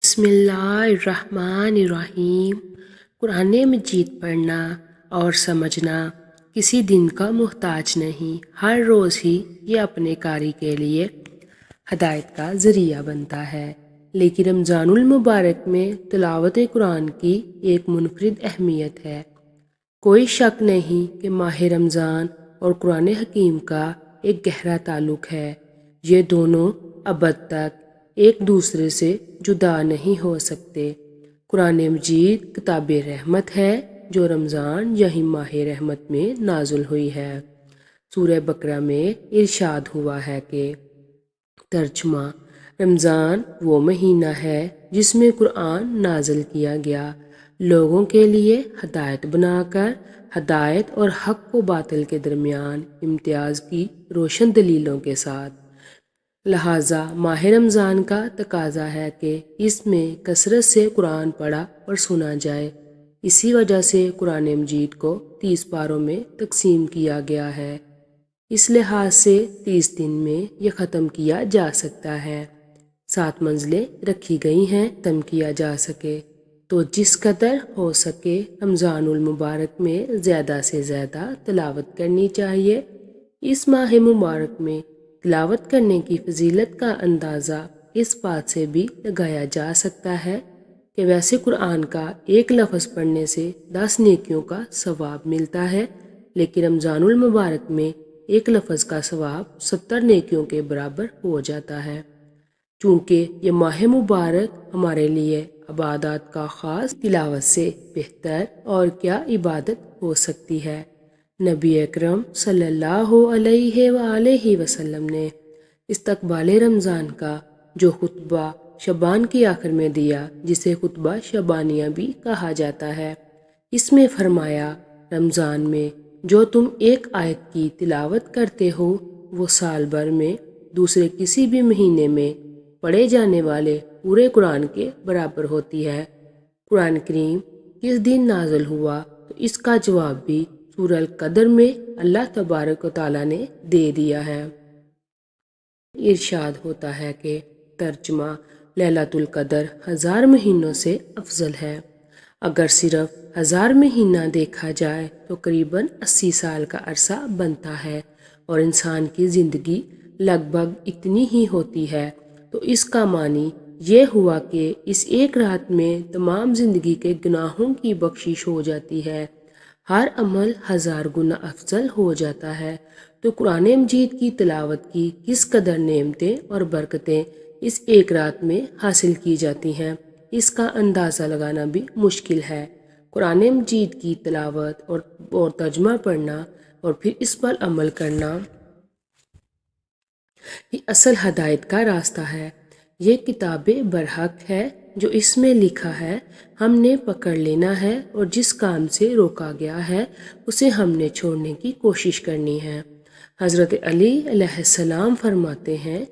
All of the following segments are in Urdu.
بسم اللہ الرحمن الرحیم۔ قرآن مجید پڑھنا اور سمجھنا کسی دن کا محتاج نہیں، ہر روز ہی یہ اپنے قاری کے لیے ہدایت کا ذریعہ بنتا ہے۔ لیکن رمضان المبارک میں تلاوت قرآن کی ایک منفرد اہمیت ہے۔ کوئی شک نہیں کہ ماہ رمضان اور قرآن حکیم کا ایک گہرا تعلق ہے۔ یہ دونوں ابد تک ایک دوسرے سے جدا نہیں ہو سکتے۔ قرآن مجید کتاب رحمت ہے جو رمضان یعنی ماہ رحمت میں نازل ہوئی ہے۔ سورہ بقرہ میں ارشاد ہوا ہے کہ ترجمہ: رمضان وہ مہینہ ہے جس میں قرآن نازل کیا گیا، لوگوں کے لیے ہدایت بنا کر، ہدایت اور حق و باطل کے درمیان امتیاز کی روشن دلیلوں کے ساتھ۔ لہٰذا ماہ رمضان کا تقاضا ہے کہ اس میں کثرت سے قرآن پڑھا اور سنا جائے۔ اسی وجہ سے قرآن مجید کو 30 پاروں میں تقسیم کیا گیا ہے۔ اس لحاظ سے 30 دن میں یہ ختم کیا جا سکتا ہے۔ 7 منزلیں رکھی گئی ہیں ختم کیا جا سکے، تو جس قدر ہو سکے رمضان المبارک میں زیادہ سے زیادہ تلاوت کرنی چاہیے۔ اس ماہ مبارک میں تلاوت کرنے کی فضیلت کا اندازہ اس بات سے بھی لگایا جا سکتا ہے کہ ویسے قرآن کا ایک لفظ پڑھنے سے 10 نیکیوں کا ثواب ملتا ہے، لیکن رمضان المبارک میں ایک لفظ کا ثواب 70 نیکیوں کے برابر ہو جاتا ہے۔ چونکہ یہ ماہ مبارک ہمارے لیے عبادات کا خاص، تلاوت سے بہتر اور کیا عبادت ہو سکتی ہے۔ نبی اکرم صلی اللہ علیہ وآلہ وسلم نے استقبال رمضان کا جو خطبہ شعبان کے آخر میں دیا، جسے خطبہ شعبانیہ بھی کہا جاتا ہے، اس میں فرمایا: رمضان میں جو تم ایک آیت کی تلاوت کرتے ہو وہ سال بھر میں دوسرے کسی بھی مہینے میں پڑھے جانے والے پورے قرآن کے برابر ہوتی ہے۔ قرآن کریم کس دن نازل ہوا، تو اس کا جواب بھی سورہ القدر میں اللہ تبارک و تعالیٰ نے دے دیا ہے۔ ارشاد ہوتا ہے کہ ترجمہ: لیلۃ القدر 1000 مہینوں سے افضل ہے۔ اگر صرف 1000 مہینہ دیکھا جائے تو قریباً 80 سال کا عرصہ بنتا ہے، اور انسان کی زندگی لگ بھگ اتنی ہی ہوتی ہے، تو اس کا معنی یہ ہوا کہ اس ایک رات میں تمام زندگی کے گناہوں کی بخشش ہو جاتی ہے، ہر عمل 1000 گنا افضل ہو جاتا ہے۔ تو قرآن مجید کی تلاوت کی کس قدر نعمتیں اور برکتیں اس ایک رات میں حاصل کی جاتی ہیں، اس کا اندازہ لگانا بھی مشکل ہے۔ قرآن مجید کی تلاوت اور ترجمہ پڑھنا اور پھر اس پر عمل کرنا ہی اصل ہدایت کا راستہ ہے۔ یہ کتاب برحق ہے جو اس میں لکھا ہے، ہم نے پکڑ لینا ہے، اور جس کام سے روکا گیا ہے اسے ہم نے چھوڑنے کی کوشش کرنی ہے۔ حضرت علی علیہ السلام فرماتے ہیں: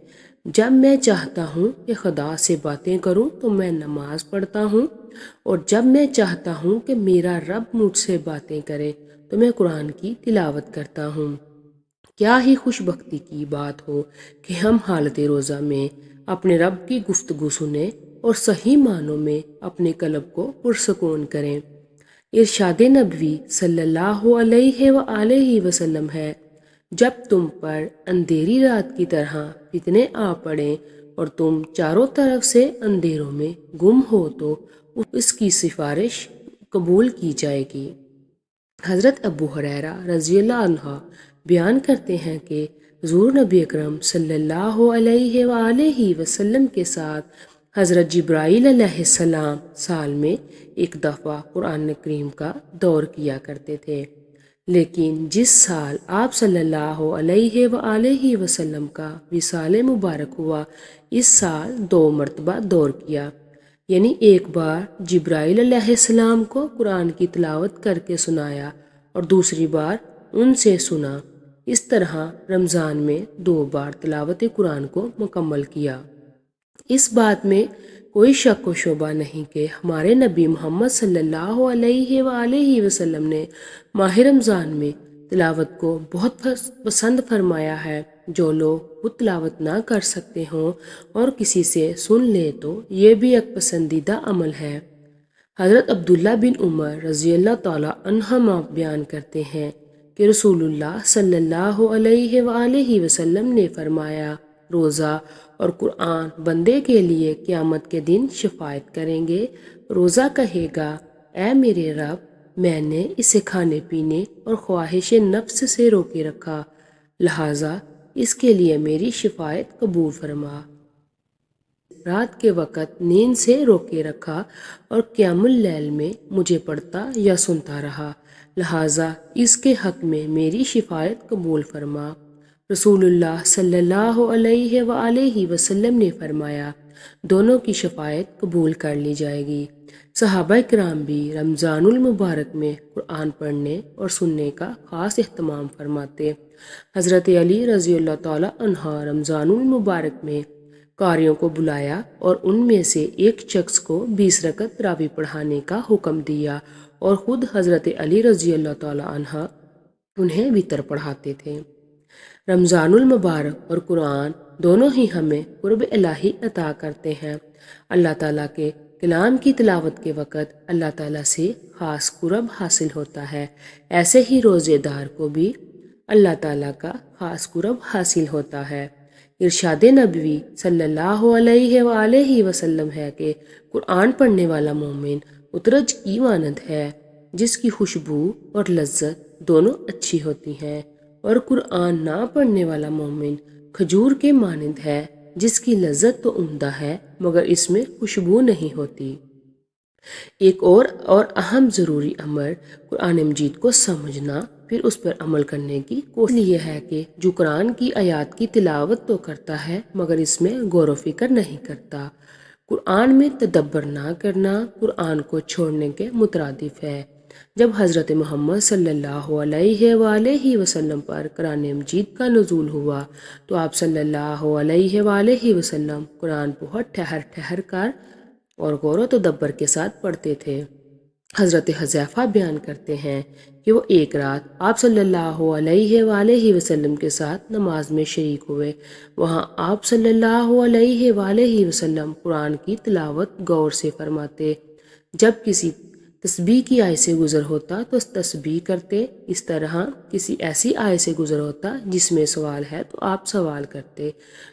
جب میں چاہتا ہوں کہ خدا سے باتیں کروں تو میں نماز پڑھتا ہوں، اور جب میں چاہتا ہوں کہ میرا رب مجھ سے باتیں کرے تو میں قرآن کی تلاوت کرتا ہوں۔ کیا ہی خوش بختی کی بات ہو کہ ہم حالت روزہ میں اپنے رب کی گفتگو سنیں اور صحیح معنوں میں اپنے قلب کو پرسکون کریں۔ ارشاد نبوی صلی اللہ علیہ وآلہ وسلم ہے: جب تم پر اندھیری رات کی طرح فتنے آ پڑیں اور تم چاروں طرف سے اندھیروں میں گم ہو تو اس کی سفارش قبول کی جائے گی۔ حضرت ابو ہریرہ رضی اللہ عنہ بیان کرتے ہیں کہ حضور نبی اکرم صلی اللہ علیہ وآلہ وسلم کے ساتھ حضرت جبرائیل علیہ السلام سال میں ایک دفعہ قرآن کریم کا دور کیا کرتے تھے، لیکن جس سال آپ صلی اللہ علیہ وآلہ وسلم کا وصال مبارک ہوا، اس سال 2 مرتبہ دور کیا، یعنی ایک بار جبرائیل علیہ السلام کو قرآن کی تلاوت کر کے سنایا اور دوسری بار ان سے سنا۔ اس طرح رمضان میں 2 بار تلاوت قرآن کو مکمل کیا۔ اس بات میں کوئی شک و شبہ نہیں کہ ہمارے نبی محمد صلی اللہ علیہ وآلہ وسلم نے ماہ رمضان میں تلاوت کو بہت پسند فرمایا ہے، جو لوگ خود تلاوت نہ کر سکتے ہوں اور کسی سے سن لے تو یہ بھی ایک پسندیدہ عمل ہے۔ حضرت عبداللہ بن عمر رضی اللہ تعالیٰ عنہما بیان کرتے ہیں کہ رسول اللہ صلی اللہ علیہ وآلہ وسلم نے فرمایا، روزہ اور قرآن بندے کے لیے قیامت کے دن شفاعت کریں گے۔ روزہ کہے گا، اے میرے رب، میں نے اسے کھانے پینے اور خواہش نفس سے روکے رکھا، لہٰذا اس کے لیے میری شفاعت قبول فرما۔ رات کے وقت نیند سے روکے رکھا اور قیام اللیل میں مجھے پڑھتا یا سنتا رہا، لہٰذا اس کے حق میں میری شفاعت قبول فرما۔ رسول اللہ صلی اللہ علیہ وآلہ وسلم نے فرمایا، دونوں کی شفاعت قبول کر لی جائے گی۔ صحابہ کرام بھی رمضان المبارک میں قرآن پڑھنے اور سننے کا خاص اہتمام فرماتے۔ حضرت علی رضی اللہ تعالیٰ عنہ رمضان المبارک میں قاریوں کو بلایا اور ان میں سے ایک شخص کو 20 رکعت تراویح پڑھانے کا حکم دیا اور خود حضرت علی رضی اللہ تعالیٰ عنہ انہیں وتر پڑھاتے تھے۔ رمضان المبارک اور قرآن دونوں ہی ہمیں قرب الہی عطا کرتے ہیں۔ اللہ تعالیٰ کے کلام کی تلاوت کے وقت اللہ تعالیٰ سے خاص قرب حاصل ہوتا ہے، ایسے ہی روزے دار کو بھی اللہ تعالیٰ کا خاص قرب حاصل ہوتا ہے۔ ارشاد نبوی صلی اللہ علیہ وآلہ وسلم ہے کہ قرآن پڑھنے والا مومن اترج کی مانند ہے، جس کی خوشبو اور لذت دونوں اچھی ہوتی ہیں، اور قرآن نہ پڑھنے والا مومن کھجور کے مانند ہے، جس کی لذت تو عمدہ ہے مگر اس میں خوشبو نہیں ہوتی۔ ایک اور اہم ضروری امر قرآن مجید کو سمجھنا، پھر اس پر عمل کرنے کی کوشش یہ ہے کہ جو قرآن کی آیات کی تلاوت تو کرتا ہے مگر اس میں غور و فکر نہیں کرتا۔ قرآن میں تدبر نہ کرنا قرآن کو چھوڑنے کے مترادف ہے۔ جب حضرت محمد صلی اللہ علیہ وآلہ وسلم پر قرآن مجید کا نزول ہوا تو آپ صلی اللہ علیہ وآلہ وسلم قرآن بہت ٹھہر کر اور غور و تدبر کے ساتھ پڑھتے تھے۔ حضرت حذیفہ بیان کرتے ہیں کہ وہ ایک رات آپ صلی اللہ علیہ وآلہ وسلم کے ساتھ نماز میں شریک ہوئے۔ وہاں آپ صلی اللہ علیہ وآلہ وسلم قرآن کی تلاوت غور سے فرماتے۔ جب کسی تسبیح کی آیت سے گزر ہوتا تو تسبیح کرتے، اس طرح کسی ایسی آیت سے گزر ہوتا جس میں سوال ہے تو آپ سوال کرتے،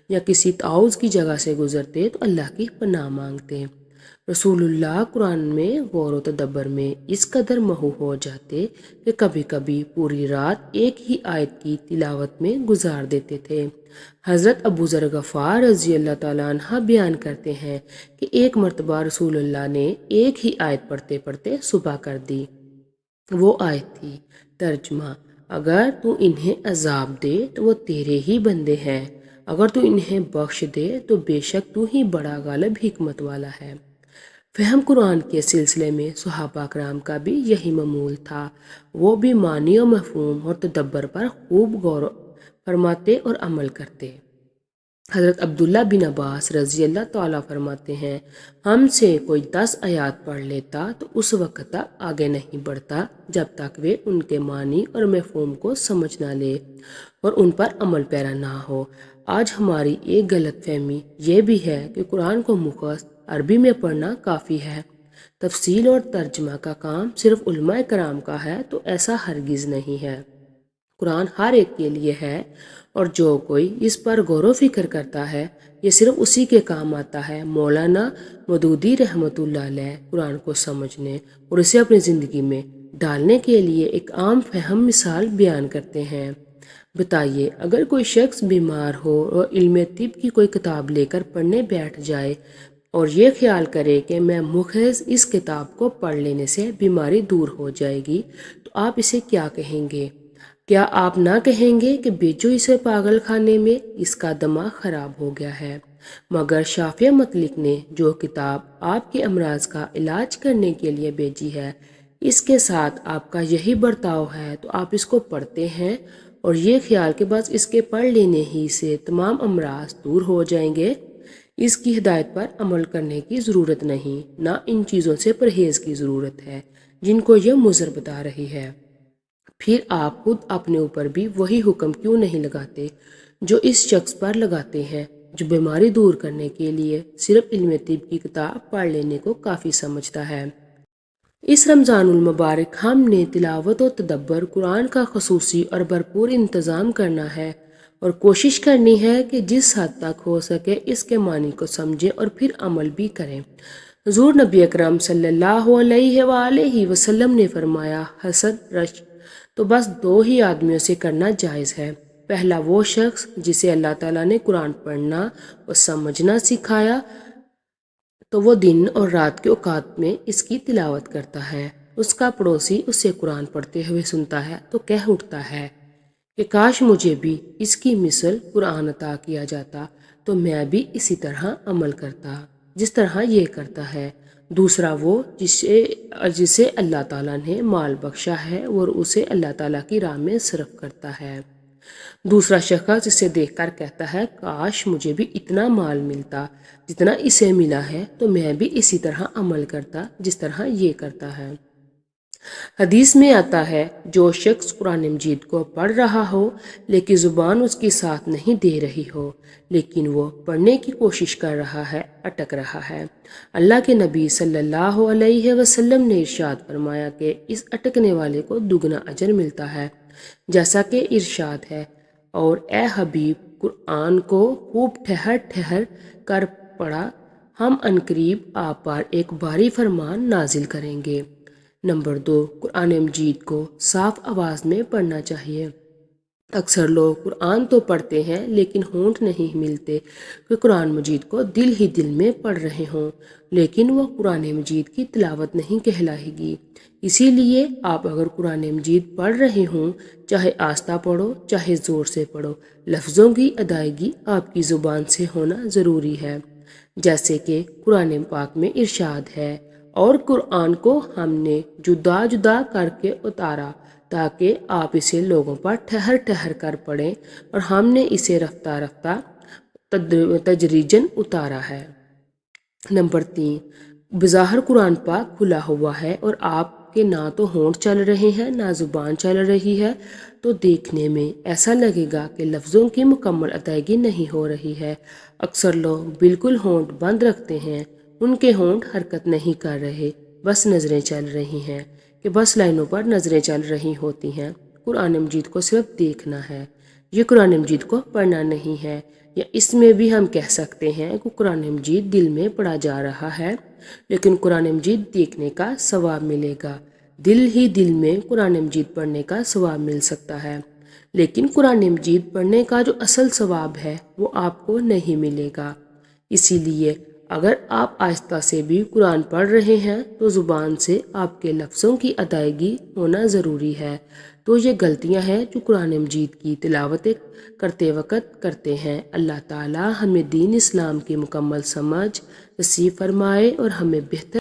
یا کسی تعوذ کی جگہ سے گزرتے تو اللہ کی پناہ مانگتے۔ رسول اللہ قرآن میں غور و تدبر میں اس قدر محو ہو جاتے کہ کبھی کبھی پوری رات ایک ہی آیت کی تلاوت میں گزار دیتے تھے۔ حضرت ابو ذر غفار رضی اللہ تعالیٰ عنہ بیان کرتے ہیں کہ ایک مرتبہ رسول اللہ نے ایک ہی آیت پڑھتے پڑھتے صبح کر دی۔ وہ آیت تھی، ترجمہ: اگر تو انہیں عذاب دے تو وہ تیرے ہی بندے ہیں، اگر تو انہیں بخش دے تو بے شک تو ہی بڑا غالب حکمت والا ہے۔ فہم قرآن کے سلسلے میں صحابہ کرام کا بھی یہی معمول تھا، وہ بھی معنی و مفہوم اور تدبر پر خوب غور فرماتے اور عمل کرتے۔ حضرت عبداللہ بن عباس رضی اللہ تعالیٰ فرماتے ہیں، ہم سے کوئی 10 آیات پڑھ لیتا تو اس وقت تک آگے نہیں بڑھتا جب تک وہ ان کے معنی اور مفہوم کو سمجھ نہ لے اور ان پر عمل پیرا نہ ہو۔ آج ہماری ایک غلط فہمی یہ بھی ہے کہ قرآن کو مختص عربی میں پڑھنا کافی ہے، تفصیل اور ترجمہ کا کام صرف علماء کرام کا ہے، تو ایسا ہرگز نہیں ہے۔ قرآن ہر ایک کے لیے ہے، اور جو کوئی اس پر غور و فکر کرتا ہے یہ صرف اسی کے کام آتا ہے۔ مولانا مودودی رحمۃ اللہ علیہ قرآن کو سمجھنے اور اسے اپنی زندگی میں ڈالنے کے لیے ایک عام فہم مثال بیان کرتے ہیں۔ بتائیے، اگر کوئی شخص بیمار ہو اور علم طب کی کوئی کتاب لے کر پڑھنے بیٹھ جائے اور یہ خیال کرے کہ میں محض اس کتاب کو پڑھ لینے سے بیماری دور ہو جائے گی، تو آپ اسے کیا کہیں گے؟ کیا آپ نہ کہیں گے کہ بیچو اسے پاگل خانے میں، اس کا دماغ خراب ہو گیا ہے؟ مگر شافعی مطلق نے جو کتاب آپ کے امراض کا علاج کرنے کے لیے بھیجی ہے، اس کے ساتھ آپ کا یہی برتاؤ ہے تو آپ اس کو پڑھتے ہیں اور یہ خیال کہ بس اس کے پڑھ لینے ہی سے تمام امراض دور ہو جائیں گے۔ اس کی ہدایت پر عمل کرنے کی ضرورت نہیں، نہ ان چیزوں سے پرہیز کی ضرورت ہے جن کو یہ مضر بتا رہی ہے۔ پھر آپ خود اپنے اوپر بھی وہی حکم کیوں نہیں لگاتے جو اس شخص پر لگاتے ہیں جو بیماری دور کرنے کے لیے صرف علم طب کی کتاب پڑھ لینے کو کافی سمجھتا ہے۔ اس رمضان المبارک ہم نے تلاوت و تدبر قرآن کا خصوصی اور بھرپور انتظام کرنا ہے اور کوشش کرنی ہے کہ جس حد تک ہو سکے اس کے معنی کو سمجھیں اور پھر عمل بھی کریں۔ حضور نبی اکرم صلی اللہ علیہ وآلہ وسلم نے فرمایا، حسد رشک تو بس دو ہی آدمیوں سے کرنا جائز ہے۔ پہلا وہ شخص جسے اللہ تعالیٰ نے قرآن پڑھنا اور سمجھنا سکھایا تو وہ دن اور رات کے اوقات میں اس کی تلاوت کرتا ہے۔ اس کا پڑوسی اسے قرآن پڑھتے ہوئے سنتا ہے تو کہہ اٹھتا ہے کہ کاش مجھے بھی اس کی مثل قرآن عطا کیا جاتا تو میں بھی اسی طرح عمل کرتا جس طرح یہ کرتا ہے۔ دوسرا وہ جسے اللہ تعالیٰ نے مال بخشا ہے اور اسے اللہ تعالیٰ کی راہ میں صرف کرتا ہے۔ دوسرا شخص اسے دیکھ کر کہتا ہے کاش مجھے بھی اتنا مال ملتا جتنا اسے ملا ہے تو میں بھی اسی طرح عمل کرتا جس طرح یہ کرتا ہے۔ حدیث میں آتا ہے جو شخص قرآن مجید کو پڑھ رہا ہو لیکن زبان اس کی ساتھ نہیں دے رہی ہو لیکن وہ پڑھنے کی کوشش کر رہا ہے، اٹک رہا ہے۔ اللہ کے نبی صلی اللہ علیہ وسلم نے ارشاد فرمایا کہ اس اٹکنے والے کو دگنا اجر ملتا ہے، جیسا کہ ارشاد ہے، اور اے حبیب قرآن کو خوب ٹھہر ٹھہر کر پڑھا، ہم عنقریب آپ پر ایک بھاری فرمان نازل کریں گے۔ نمبر 2، قرآن مجید کو صاف آواز میں پڑھنا چاہیے۔ اکثر لوگ قرآن تو پڑھتے ہیں لیکن ہونٹ نہیں ملتے کہ قرآن مجید کو دل ہی دل میں پڑھ رہے ہوں، لیکن وہ قرآن مجید کی تلاوت نہیں کہلائے گی۔ اسی لیے آپ اگر قرآن مجید پڑھ رہے ہوں، چاہے آہستہ پڑھو چاہے زور سے پڑھو، لفظوں کی ادائیگی آپ کی زبان سے ہونا ضروری ہے، جیسے کہ قرآن پاک میں ارشاد ہے، اور قرآن کو ہم نے جدا جدا کر کے اتارا تاکہ آپ اسے لوگوں پر ٹھہر ٹھہر کر پڑھیں، اور ہم نے اسے رفتہ رفتہ تدریجاً اتارا ہے۔ نمبر 3، بظاہر قرآن پاک کھلا ہوا ہے اور آپ کے نہ تو ہونٹ چل رہے ہیں نہ زبان چل رہی ہے تو دیکھنے میں ایسا لگے گا کہ لفظوں کی مکمل ادائیگی نہیں ہو رہی ہے۔ اکثر لوگ بالکل ہونٹ بند رکھتے ہیں، ان کے ہونٹ حرکت نہیں کر رہے، بس نظریں چل رہی ہیں کہ بس لائنوں پر نظریں چل رہی ہوتی ہیں۔ قرآن مجید کو صرف دیکھنا ہے، یہ قرآن مجید کو پڑھنا نہیں ہے۔ یا اس میں بھی ہم کہہ سکتے ہیں کہ قرآن مجید دل میں پڑھا جا رہا ہے لیکن قرآن مجید دیکھنے کا ثواب ملے گا۔ دل ہی دل میں قرآن مجید پڑھنے کا ثواب مل سکتا ہے لیکن قرآن مجید پڑھنے کا جو اصل ثواب ہے وہ آپ کو نہیں ملے گا۔ اسی لیے اگر آپ آہستہ سے بھی قرآن پڑھ رہے ہیں تو زبان سے آپ کے لفظوں کی ادائیگی ہونا ضروری ہے۔ تو یہ غلطیاں ہیں جو قرآن مجید کی تلاوت کرتے وقت کرتے ہیں۔ اللہ تعالی ہمیں دین اسلام کی مکمل سمجھ نصیب فرمائے اور ہمیں بہتر